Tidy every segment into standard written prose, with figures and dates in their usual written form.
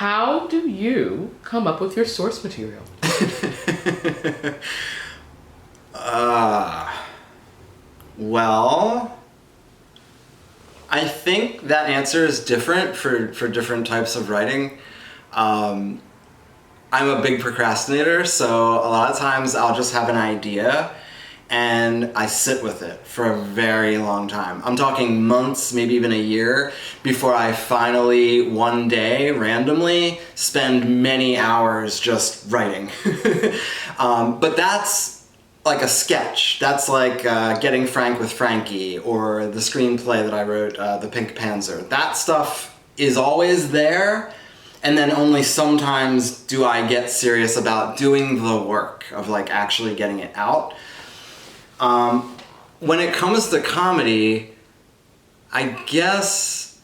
how do you come up with your source material? Well, I think that answer is different for different types of writing. I'm a big procrastinator, so a lot of times I'll just have an idea and I sit with it for a very long time. I'm talking months, maybe even a year, before I finally, one day, randomly, spend many hours just writing. But that's like a sketch. That's like Getting Frank with Frankie, or the screenplay that I wrote, The Pink Panzer. That stuff is always there, and then only sometimes do I get serious about doing the work of like actually getting it out. When it comes to comedy, I guess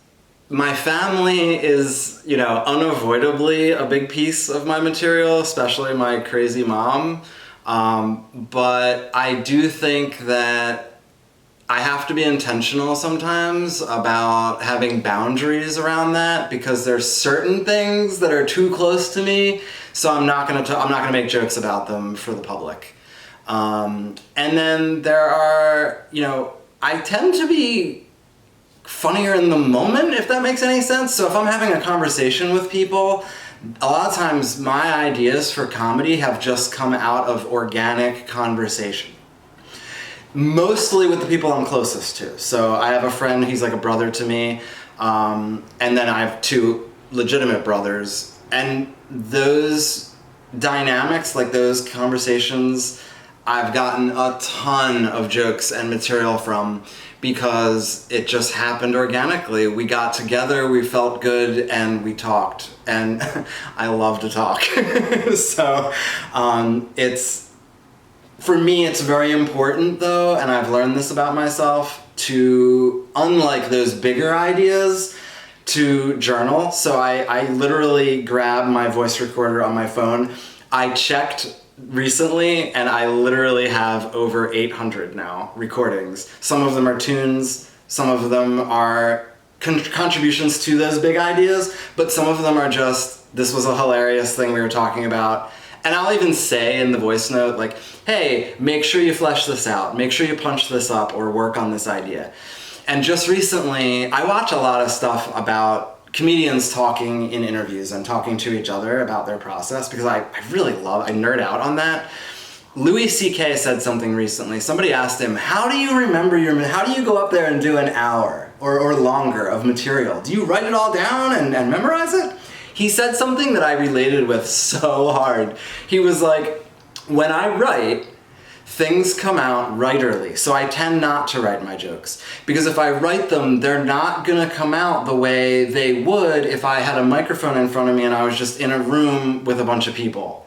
my family is, unavoidably a big piece of my material, especially my crazy mom. But I do think that I have to be intentional sometimes about having boundaries around that, because there's certain things that are too close to me, so I'm not gonna make jokes about them for the public. And then there are, I tend to be funnier in the moment, if that makes any sense. So if I'm having a conversation with people, a lot of times my ideas for comedy have just come out of organic conversation. Mostly with the people I'm closest to. So I have a friend, he's like a brother to me, and then I have two legitimate brothers. And those dynamics, like those conversations, I've gotten a ton of jokes and material from, because it just happened organically. We got together, we felt good, and we talked. And I love to talk. So for me, it's very important though, and I've learned this about myself, to, unlike those bigger ideas, to journal. So I literally grab my voice recorder on my phone. I checked recently, and I literally have over 800 now recordings. Some of them are tunes, some of them are contributions to those big ideas, but some of them are just, this was a hilarious thing we were talking about. And I'll even say in the voice note, like, hey, make sure you flesh this out, make sure you punch this up or work on this idea. And just recently, I watch a lot of stuff about comedians talking in interviews and talking to each other about their process, because I nerd out on that. Louis C.K. said something recently. Somebody asked him, how do you go up there and do an hour or longer of material? Do you write it all down and memorize it? He said something that I related with so hard. He was like, when I write, things come out writerly. So I tend not to write my jokes, because if I write them, they're not gonna come out the way they would if I had a microphone in front of me and I was just in a room with a bunch of people.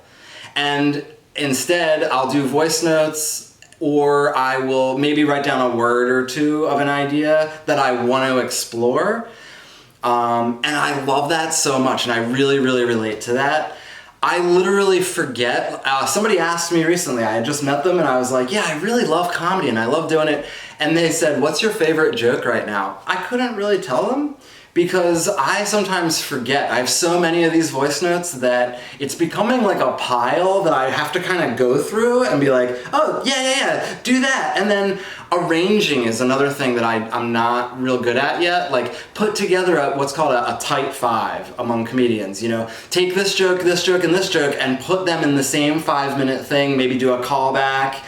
And instead, I'll do voice notes, or I will maybe write down a word or two of an idea that I want to explore. And I love that so much, and I really, really relate to that. I literally forget. Somebody asked me recently, I had just met them, and I was like, yeah, I really love comedy and I love doing it. And they said, what's your favorite joke right now? I couldn't really tell them, because I sometimes forget. I have so many of these voice notes that it's becoming like a pile that I have to kind of go through and be like, oh, yeah, do that. And then arranging is another thing that I'm not real good at yet. Like, put together what's called a tight five among comedians, Take this joke, and this joke, and put them in the same 5-minute thing, maybe do a callback.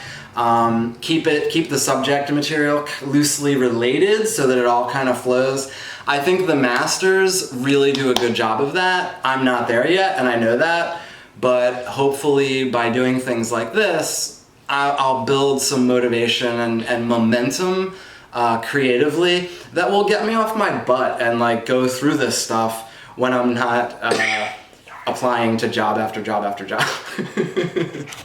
Keep the subject material loosely related so that it all kind of flows. I think the masters really do a good job of that. I'm not there yet, and I know that, but hopefully by doing things like this, I'll build some motivation and momentum creatively that will get me off my butt and like go through this stuff when I'm not applying to job after job after job.